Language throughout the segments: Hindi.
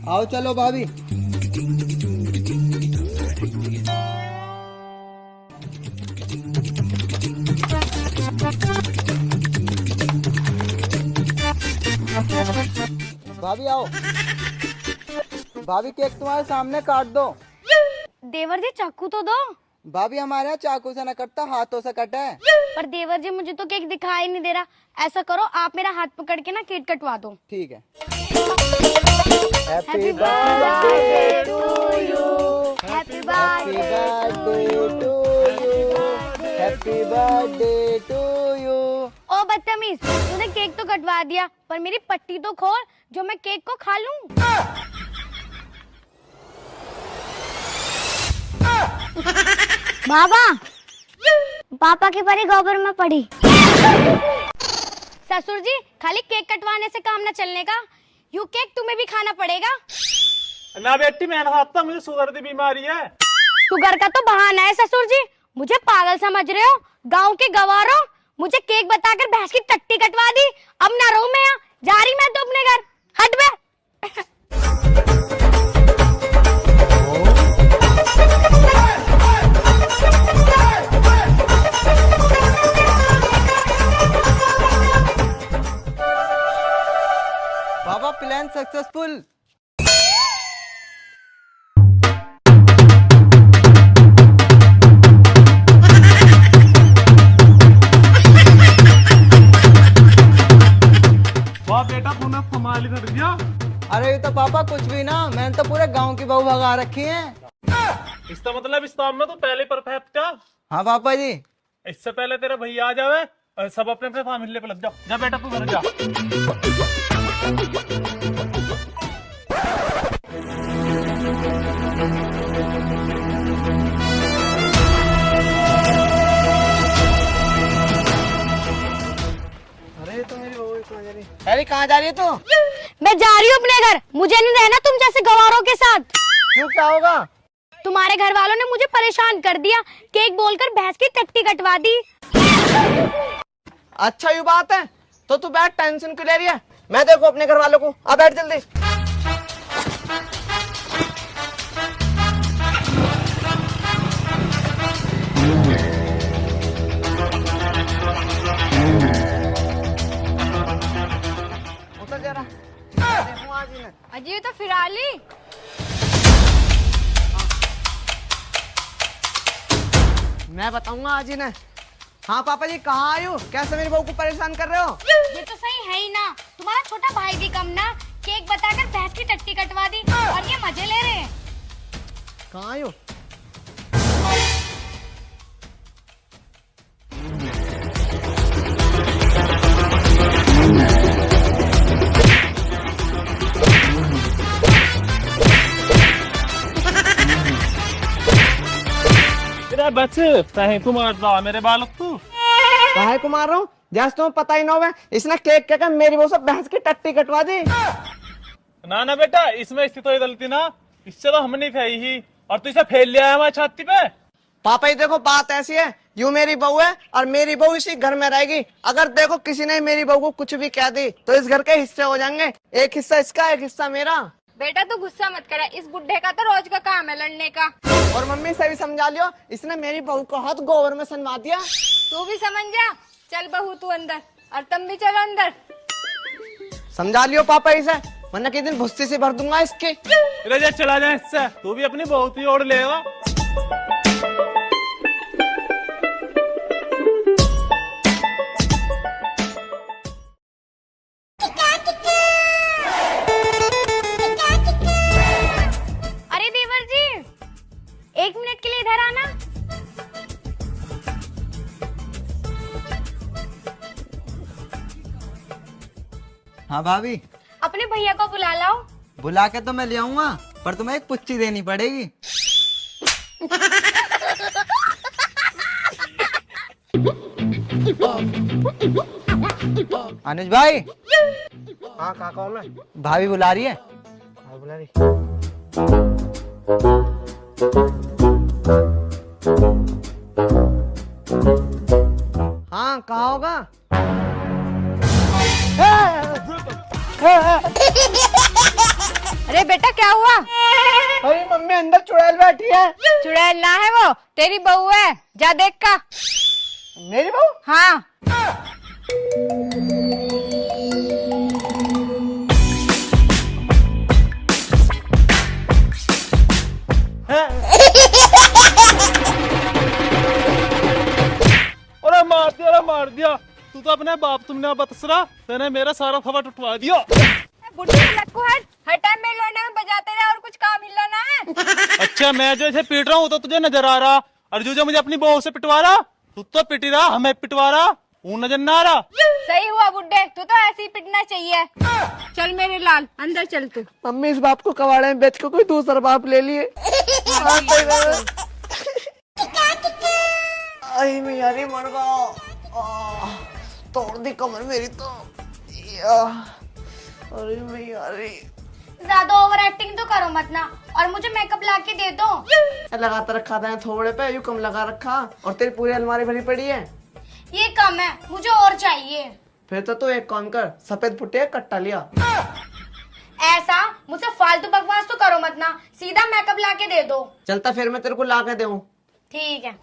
आओ चलो भाभी। भाभी आओ। भाभी केक तुम्हारे सामने काट दो। देवर जी चाकू तो दो। भाभी हमारे यहाँ चाकू से न कटता, हाथों से कटा है। पर देवर जी मुझे तो केक दिखाई नहीं दे रहा। ऐसा करो आप मेरा हाथ पकड़ के ना केक कटवा दो। ठीक है। Happy birthday to you, happy birthday to you, happy birthday to you. ओ बदतमीज, तूने केक तो कटवा दिया पर मेरी पट्टी तो खोल जो मैं केक को खा लूं। बाबा, पापा की परी गोबर में पड़ी। ससुर जी, खाली केक कटवाने से काम न चलने का, यू केक तुम्हें भी खाना पड़ेगा। ना बेटी मैंने खाता, मुझे शुगर की बीमारी है। शुगर का तो बहाना है ससुर जी, मुझे पागल समझ रहे हो? गांव के गवारों, मुझे केक बताकर भैंस की टट्टी कटवा दी। अब ना रहूं मैं यहाँ, जा रही मैं तो अपने घर। हट बे। बाबा प्लान सक्सेसफुल। वाह बेटा, तूने कमाल कर दिया। अरे ये तो पापा कुछ भी ना, मैंने तो पूरे गांव की बहू भगा रखी है। इसका मतलब इस काम में तो पहले परफेक्ट था। हाँ पापा जी। इससे पहले तेरा भैया आ जावे और सब अपने अपने फैमिली पे लग जाओ। जा बेटा तू घर जा। अरे कहाँ जा रही है तू? मैं जा रही हूँ अपने घर, मुझे नहीं रहना तुम जैसे गवारों के साथ। क्यों, क्या होगा? तुम्हारे घर वालों ने मुझे परेशान कर दिया, केक बोलकर भैंस की टट्टी कटवा दी। अच्छा ये बात है, तो तू बैठ, टेंशन क्यों ले रही है? मैं देखो अपने घर वालों को। अब बैठ जल्दी। उतर जरा। देखो आज ही अजी तो फिराली। मैं बताऊंगा आज ही ने। हाँ पापा जी, कहाँ आयु? कैसे मेरी बहू को परेशान कर रहे हो? ये तो सही है ही ना, तुम्हारा छोटा भाई भी कम ना, केक बताकर भैंस की टट्टी कटवा दी और ये मजे ले रहे हैं। कहाँ आयु? बच कहीं तू मार रहा मेरे बालक तू। काहे को मार रहा हूँ? जैसे तुम्हें पता ही ना होगा, इसने केक क्या मेरी बहू से भैंस की टट्टी कटवा दी। ना ना बेटा, इसमें स्थिति तो गलती ना, इससे तो हम नहीं खाई ही और तू इसे फेल लिया है हमारी छाती पे। पापा जी देखो, बात ऐसी है, यूं मेरी बहू है और मेरी बहू इसी घर में रहेगी। अगर देखो किसी ने मेरी बहू को कुछ भी कह दी तो इस घर के हिस्से हो जाएंगे, एक हिस्सा इसका, एक हिस्सा मेरा। बेटा तू गुस्सा मत करा, इस बुढ़े का तो रोज का काम है लड़ने का। और मम्मी से भी समझा लियो, इसने मेरी बहू को हाथ गोबर में सनवा दिया। तू भी समझ जा। चल बहू तू अंदर और तुम भी चलो अंदर। समझा लियो पापा इसे, वरना किसी दिन भुस्सी से भर दूंगा इसके। जा चला जाए इससे, तू भी अपनी बहुत ही ओढ़ लेगा। अरे देवर जी, 1 मिनट के लिए इधर आना। हाँ भाभी। अपने भैया को बुला लाओ। बुला के तो मैं ले आऊंगा, पर तुम्हें एक पुच्ची देनी पड़ेगी। अनुज भाई। हाँ काका हूँ मैं। भाभी बुला रही है। हाँ, बुला रही। मम्मी अंदर चुड़ैल बैठी है। चुड़ैल ना है वो, तेरी बहू है, जा देख का। मेरी बहू? हाँ। अरे मार दिया तू तो अपने बाप तुमने बतसरा, तेने मेरा सारा खबर टुटवा दिया। बुढ़ी लक्कू हर टाइम में लोने में बजाते रहे और कुछ काम हिला ना है। अच्छा मैं जो इसे पीट रहा हूँ तो तुझे नजर आ रहा, और जो मुझे अपनी बहू से पिटवा रहा, तू तो पिटी रहा, हमें पिटवा रहा, वो नजर ना आ रहा। सही हुआ बुड्ढे, तू तो ऐसे ही पिटना चाहिए। चल मेरे लाल अंदर चल तू। मम्मी इस बाप को कबाड़े में बेच के कोई दूसरा बाप ले लिए। आई मैं यारी मर गया, तोड़ दी कमर मेरी तो। अरे मैं यारी ज्यादा ओवर एक्टिंग तो करो मत ना, और मुझे मेकअप ला के दे दो। लगाता रखा था थोड़े पे, यूं कम लगा रखा, और तेरी पूरी अलमारी भरी पड़ी है। ये कम है, मुझे और चाहिए। फिर तो तू एक काम कर, सफेद फुटे कट्टा लिया। ऐसा मुझसे फालतू बकवास तो करो मत ना, सीधा मेकअप ला के दे दो। चलता फिर मैं तेरे को ला के दूं। ठीक है।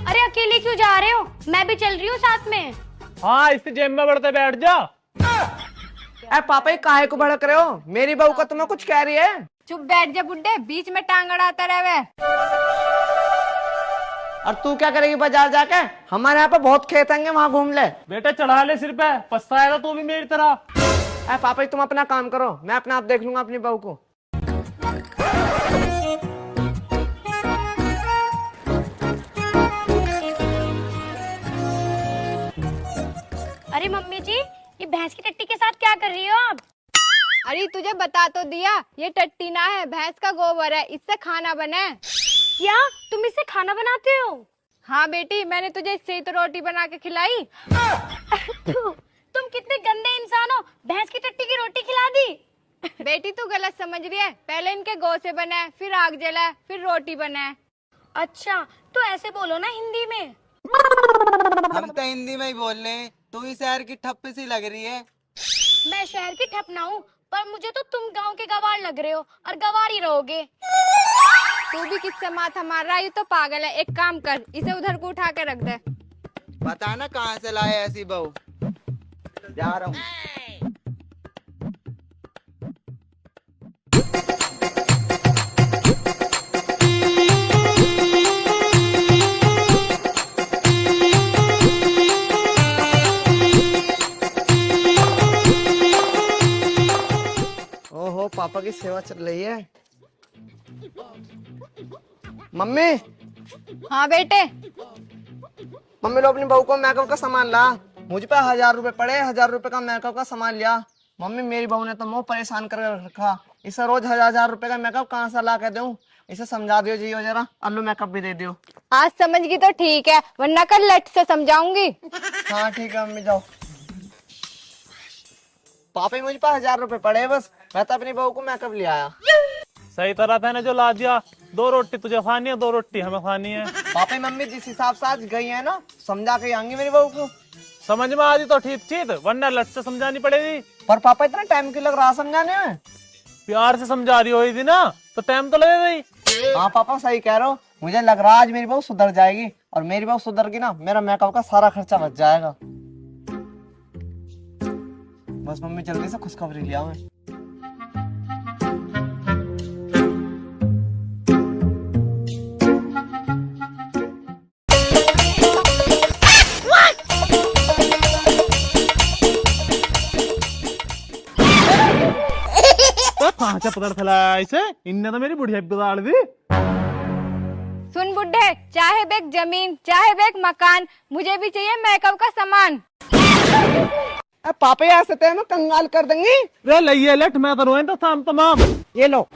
अरे अकेले क्यों जा रहे हो, मैं भी चल रही हूँ साथ में। हाँ इस जेब में बढ़ते बैठ जा। अरे पापा ये काहे को भड़क रहे हो, मेरी बहू का तुम्हें कुछ कह रही है। चुप बैठ जा बुड्ढे, बीच में टांग अड़ाता रहे। और तू क्या करेगी बाजार जाके, हमारे यहाँ पे बहुत खेत होंगे, वहाँ घूम ले। बेटा चढ़ा ले सिर पे, पछताएगा तू भी मेरी तरह। अरे पापा तुम अपना काम करो, मैं अपना आप देख लूंगा अपनी बहू को। अरे मम्मी जी, ये भैंस की टट्टी के साथ क्या कर रही हो आप? अरे तुझे बता तो दिया, ये टट्टी ना है, भैंस का गोबर है, इससे खाना बने। क्या तुम इससे खाना बनाते हो? हाँ बेटी, मैंने तुझे इससे ही तो रोटी बना के खिलाई। तुम कितने गंदे इंसान हो, भैंस की टट्टी की रोटी खिला दी। बेटी तू गलत समझ रही है, पहले इनके गौ से बना है, फिर आग जला है, फिर रोटी बना है। अच्छा तो ऐसे बोलो ना हिंदी में। हम तो हिंदी में ही बोल रहे हैं, तू ही शहर की ठप्प सी लग रही है। मैं शहर की ठप ना हूँ, पर मुझे तो तुम गांव के गवार लग रहे हो, और गवार ही रहोगे। तू भी किससे माथा मार रहा है, ये तो पागल है। एक काम कर, इसे उधर को उठा के रख दे। पता ना कहाँ से लाए ऐसी बहू, जा रहा हूँ। ओहो पापा की सेवा चल रही है। मम्मी हाँ बेटे। मम्मी लो अपनी बहू को मेकअप का सामान ला, मुझ पे 1000 रुपए पड़े, 1000 रुपए का मेकअप का सामान लिया। मम्मी मेरी बहू ने तो मुंह परेशान कर रखा, इसे रोज 1000 रुपए का मेकअप कहाँ से ला के दूं, इसे समझा दियो जी जरा, आलू मेकअप भी दे दियो। आज समझ गई तो ठीक है, वरना कल लट से समझाऊंगी। हाँ ठीक है मम्मी जाओ। पापा मुझ पे 1000 रुपए पड़े, बस मैं तो अपनी बहू को मेकअप ले आया। सही तरह था जो ला दिया, 2 रोटी तुझे खानी है, 2 रोटी हमें खानी है। पापा मम्मी जिस हिसाब से आज गई है ना, समझा के आएंगी मेरी बहू को। समझ में आ रही तो ठीक ठीक, वरना लट से समझानी पड़ेगी। पर पापा इतना टाइम क्यों लग रहा समझाने में? प्यार से समझा रही हुई थी ना, तो टाइम तो लगेगा ही। हाँ पापा सही कह रहे हो, मुझे लग रहा है आज मेरी बहू सुधर जाएगी, और मेरी बहू सुधर गई ना, मेरा मेकअप का सारा खर्चा बच जाएगा। बस मम्मी जल्दी से खुशखबरी लिया मैं। तो पकड़ फैलाया इसे, इनने तो मेरी बुढ़िया बिगाड़ दी। सुन बुड्ढे, चाहे बेक जमीन, चाहे बेक मकान, मुझे भी चाहिए मेकअप का सामान। पापा ऐसे तो मैं कंगाल कर देंगी। रे लइए लट, मैं तो रोए तो शाम तमाम। ये लो।